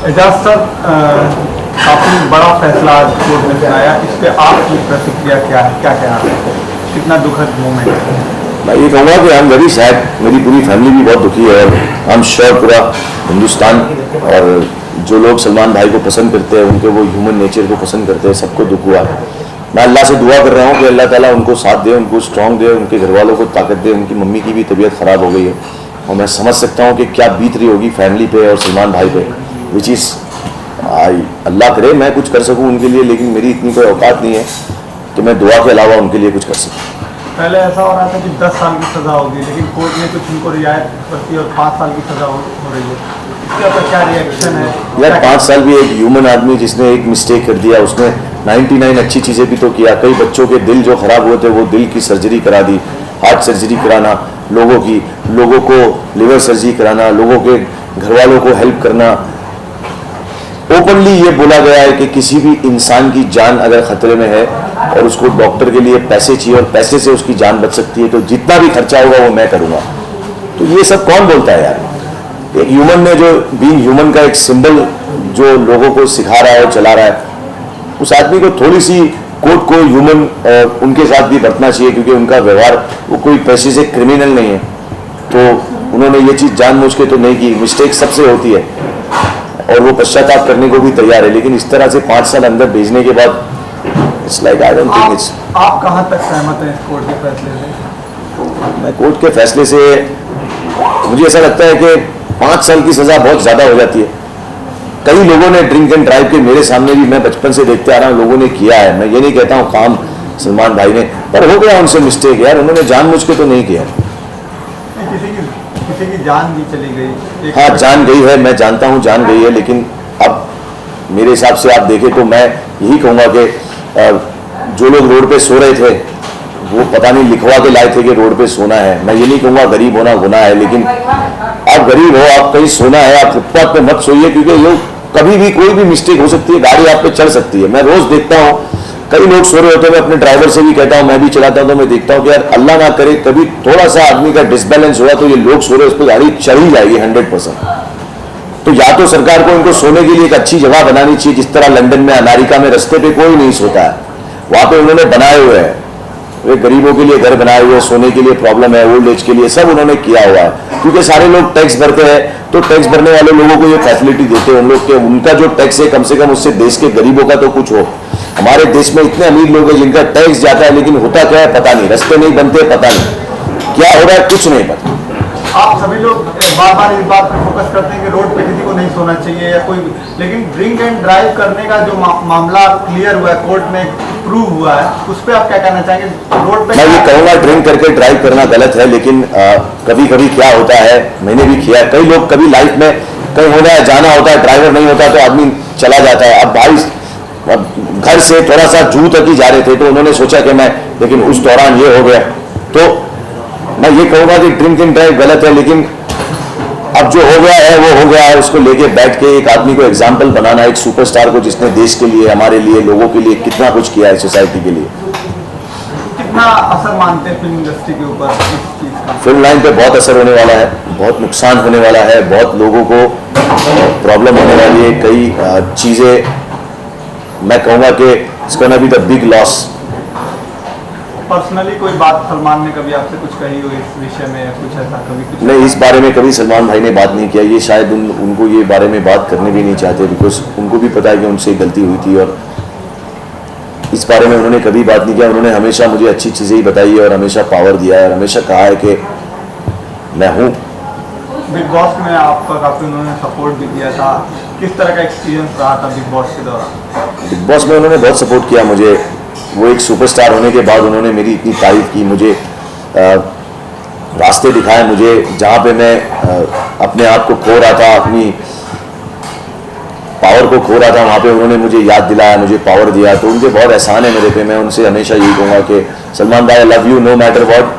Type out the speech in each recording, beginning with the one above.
Ejaz sir, काफ़ी बड़ा फैसला आज कोर्ट ने सुनाया, इस पे आपकी प्रतिक्रिया क्या है, क्या कहना है, कितना दुखद मोमेंट है? मैं ये कहूँगा कि आई एम वेरी सैड, मेरी पूरी फैमिली भी बहुत दुखी है और आई एम श्योर पूरा हिंदुस्तान और जो लोग सलमान भाई को पसंद करते हैं, उनके वो ह्यूमन नेचर को पसंद करते हैं, सबको दुख हुआ है। मैं अल्लाह से दुआ कर रहा हूँ कि अल्लाह ताला उनको साथ दे, उनको स्ट्रॉन्ग दे, उनके घर वालों को ताकत दे। उनकी मम्मी की भी तबीयत ख़राब हो गई है और मैं समझ सकता हूँ कि क्या बीत रही होगी फैमिली पे और सलमान भाई पे, विच इज़ अल्लाह करे मैं कुछ कर सकूँ उनके लिए, लेकिन मेरी इतनी कोई औकात नहीं है कि मैं दुआ के अलावा उनके लिए कुछ कर सकूँ। पहले ऐसा हो रहा था कि 10 साल की सज़ा होगी, लेकिन कोर्ट ने कुछ उनको रियायत करती है और 5 साल की सज़ा हो रही है, इसके ऊपर क्या रिएक्शन है? यार 5 साल भी एक ह्यूमन आदमी जिसने एक मिस्टेक कर दिया, उसने 99 अच्छी चीज़ें भी तो किया। कई बच्चों के दिल जो ख़राब हुए थे वो दिल की सर्जरी करा दी, हार्ट सर्जरी कराना, लोगों को लिवर सर्जरी कराना, लोगों के घर वालों को हेल्प करना। ओपनली ये बोला गया है कि किसी भी इंसान की जान अगर खतरे में है और उसको डॉक्टर के लिए पैसे चाहिए और पैसे से उसकी जान बच सकती है, तो जितना भी खर्चा होगा वो मैं करूँगा। तो ये सब कौन बोलता है यार? एक ह्यूमन ने जो बीइंग ह्यूमन का एक सिंबल जो लोगों को सिखा रहा है और चला रहा है, उस आदमी को थोड़ी सी कोर्ट को ह्यूमन उनके साथ भी बरतना चाहिए, क्योंकि उनका व्यवहार वो कोई पैसे से क्रिमिनल नहीं है। तो उन्होंने ये चीज़ जानबूझ के तो नहीं की, मिस्टेक सबसे होती है और वो पश्चाताप करने को भी तैयार है, लेकिन इस तरह से 5 साल अंदर भेजने के बाद it's like I don't think it's. आप कहाँ तक सहमत हैं इस कोर्ट के फैसले से? मैं कोर्ट के फैसले से मुझे ऐसा लगता है कि 5 साल की सज़ा बहुत ज़्यादा हो जाती है। कई लोगों ने ड्रिंक एंड ड्राइव के मेरे सामने भी, मैं बचपन से देखते आ रहा हूँ, लोगों ने किया है। मैं ये नहीं कहता हूँ काम सलमान भाई ने, पर हो गया उनसे मिस्टेक यार, उन्होंने जानबूझ के तो नहीं किया। किसी की जान भी चली गई। हाँ जान गई है, मैं जानता हूँ जान गई है, लेकिन अब मेरे हिसाब से आप देखें तो मैं यही कहूँगा कि जो लोग रोड पे सो रहे थे वो पता नहीं लिखवा के लाए थे कि रोड पे सोना है। मैं ये नहीं कहूँगा गरीब होना गुनाह है, लेकिन आप गरीब हो, आप कहीं सोना है, आप फुटपाथ पे मत सोइए, क्योंकि लोग कभी भी कोई भी मिस्टेक हो सकती है, गाड़ी आप पे चढ़ सकती है। मैं रोज देखता हूँ कई लोग सो रहे होते हैं, मैं अपने ड्राइवर से भी कहता हूँ, मैं भी चलाता हूँ, तो मैं देखता हूँ कि यार अल्लाह ना करे कभी थोड़ा सा आदमी का डिसबैलेंस हुआ तो ये लोग सो रहे उस पर गाड़ी चढ़ ही जाएगी 100%। तो या तो सरकार को इनको सोने के लिए एक अच्छी जगह बनानी चाहिए, जिस तरह लंदन में अमेरिका में रास्ते पे कोई नहीं सोता है, वहां पे उन्होंने बनाए हुए हैं, वे गरीबों के लिए घर बनाए हुए, सोने के लिए प्रॉब्लम है, ओल्ड एज के लिए सब उन्होंने किया हुआ है। क्योंकि सारे लोग टैक्स भरते हैं, तो टैक्स भरने वाले लोगों को ये फैसिलिटी देते हैं उन लोग के, उनका जो टैक्स है कम से कम उससे देश के गरीबों का तो कुछ हो। हमारे देश में इतने अमीर लोग हैं जिनका टैक्स जाता है, लेकिन होता क्या है पता नहीं, रास्ते नहीं बनते पता नहीं, क्या हो रहा है कुछ नहीं पता। आप सभी लोग बार बार इस बात पर फोकस करते हैं कि रोड पे किसी को नहीं सोना चाहिए या कोई, लेकिन ड्रिंक एंड ड्राइव करने का जो मामला क्लियर हुआ है, कोर्ट में प्रूव हुआ है, उस पर आप क्या कहना चाहेंगे? रोड पे मैं ये कहूँगा ड्रिंक करके ड्राइव करना गलत है, लेकिन कभी कभी क्या होता है, मैंने भी किया, कई लोग कभी लाइफ में कहीं होना है जाना होता है, ड्राइवर नहीं होता तो आदमी चला जाता है। अब भाई घर से थोड़ा सा जू तक ही जा रहे थे तो उन्होंने सोचा कि मैं, लेकिन उस दौरान ये हो गया। तो मैं ये कहूँगा कि ड्रिंक एंड ड्राइव गलत है, लेकिन अब जो हो गया है वो हो गया है, उसको लेके बैठ के एक आदमी को एग्जाम्पल बनाना, एक सुपरस्टार को जिसने देश के लिए, हमारे लिए, लोगों के लिए कितना कुछ किया है, सोसाइटी के लिए। कितना असर मानते हैं फिल्म इंडस्ट्री के ऊपर इस चीज़ का? फिल्म लाइन पे बहुत असर होने वाला है, बहुत नुकसान होने वाला है, बहुत लोगों को प्रॉब्लम होने वाली है, कई चीज़ें मैं कहूँगा कि it's gonna be the big loss. Personally कोई बात सलमान ने कभी आपसे कुछ कही हो इस विषय में, या कुछ ऐसा कभी कुछ? नहीं, इस बारे में कभी सलमान भाई ने बात नहीं किया, ये शायद उनको ये बारे में बात करने भी नहीं चाहते, बिकॉज उनको भी पता है कि उनसे गलती हुई थी और इस बारे में उन्होंने कभी बात नहीं किया। उन्होंने हमेशा मुझे अच्छी चीज़ें ही बताई है और हमेशा पावर दिया है और हमेशा कहा है कि मैं हूँ। बिग बॉस में आपका काफ़ी उन्होंने सपोर्ट भी किया था, किस तरह का एक्सपीरियंस रहा था बिग बॉस के दौरान? बिग बॉस में उन्होंने बहुत सपोर्ट किया मुझे, वो एक सुपरस्टार होने के बाद उन्होंने मेरी इतनी तारीफ की, मुझे रास्ते दिखाए, मुझे जहाँ पे मैं अपने आप को खो रहा था, अपनी पावर को खो रहा था, वहाँ पे उन्होंने मुझे याद दिलाया, मुझे पावर दिया। तो उनके बहुत एहसान है मेरे पे। मैं उनसे हमेशा यही कहूँगा कि सलमान भाई I love you know matter what,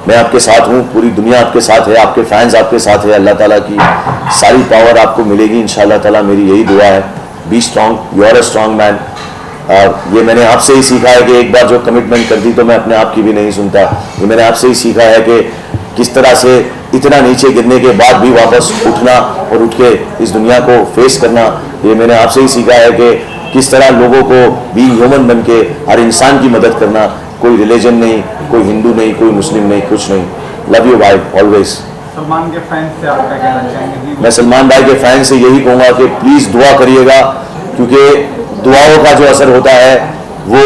मैं आपके साथ हूँ, पूरी दुनिया आपके साथ है, आपके फैंस आपके साथ है, अल्लाह ताला की सारी पावर आपको मिलेगी इंशाल्लाह ताला, मेरी यही दुआ है। Be strong, you are a strong man. ये मैंने आपसे ही सीखा है कि एक बार जो कमिटमेंट कर दी तो मैं अपने आप की भी नहीं सुनता। ये मैंने आपसे ही सीखा है कि किस तरह से इतना नीचे गिरने के बाद भी वापस उठना और उठ के इस दुनिया को फेस करना, ये मैंने आपसे ही सीखा है कि किस तरह लोगों को बीइंग ह्यूमन बन के हर इंसान की मदद करना। कोई रिलीजन नहीं, कोई हिंदू नहीं, कोई मुस्लिम नहीं, कुछ नहीं। लव यू भाई ऑलवेज। सलमान के फैंस से आप क्या कहना चाहेंगे? मैं सलमान भाई के फैन से यही कहूँगा कि प्लीज़ दुआ करिएगा, क्योंकि दुआओं का जो असर होता है वो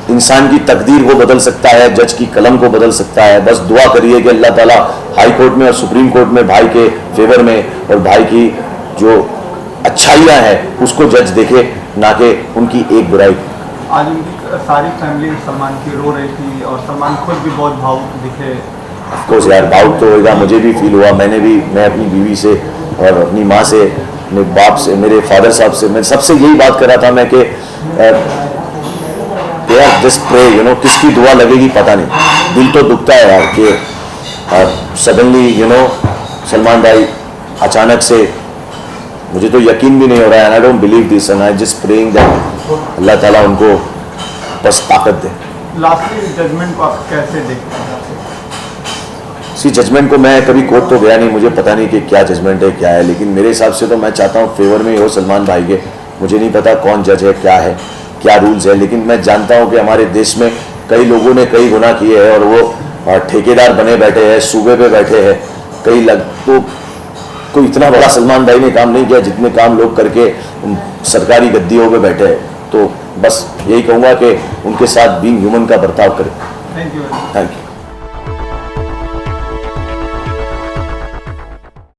इंसान की तकदीर को बदल सकता है, जज की कलम को बदल सकता है। बस दुआ करिए कि अल्लाह ताला हाई कोर्ट में और सुप्रीम कोर्ट में भाई के फेवर में और भाई की जो अच्छाइयाँ हैं उसको जज देखे, ना कि उनकी एक बुराई। आज उनकी सारी फैमिली सलमान की रो रही थी और सलमान खुद भी बहुत भावुक दिखे। ऑफकोर्स यार, भावुक तो होगा, मुझे भी फील हुआ। मैं अपनी बीवी से और अपनी माँ से, अपने बाप से, मेरे फादर साहब से, मैं सबसे यही बात कर रहा था मैं कि यार जस्ट प्रे, यू नो, किसकी दुआ लगेगी पता नहीं। दिल तो दुखता है यार कि सडनली यू नो सलमान भाई अचानक से, मुझे तो यकीन भी नहीं हो रहा है, and I don't believe this, and I just praying that Allah Taala उनको बस ताकत दे। लास्टली जजमेंट को आप कैसे देखते हैं? जजमेंट को मैं कभी कोर्ट तो गया नहीं, मुझे पता नहीं कि क्या जजमेंट है क्या है, लेकिन मेरे हिसाब से तो मैं चाहता हूँ फेवर में ही हो सलमान भाई के। मुझे नहीं पता कौन जज है, क्या रूल्स है, लेकिन मैं जानता हूँ कि हमारे देश में कई लोगों ने कई गुनाह किए हैं और वो ठेकेदार बने बैठे हैं, सूबे पे बैठे हैं। तो कोई इतना बड़ा सलमान भाई ने काम नहीं किया जितने काम लोग करके सरकारी गद्दियों पे बैठे हैं। तो बस यही कहूँगा कि उनके साथ बीइंग ह्यूमन का बर्ताव करें। Thank you. Thank you.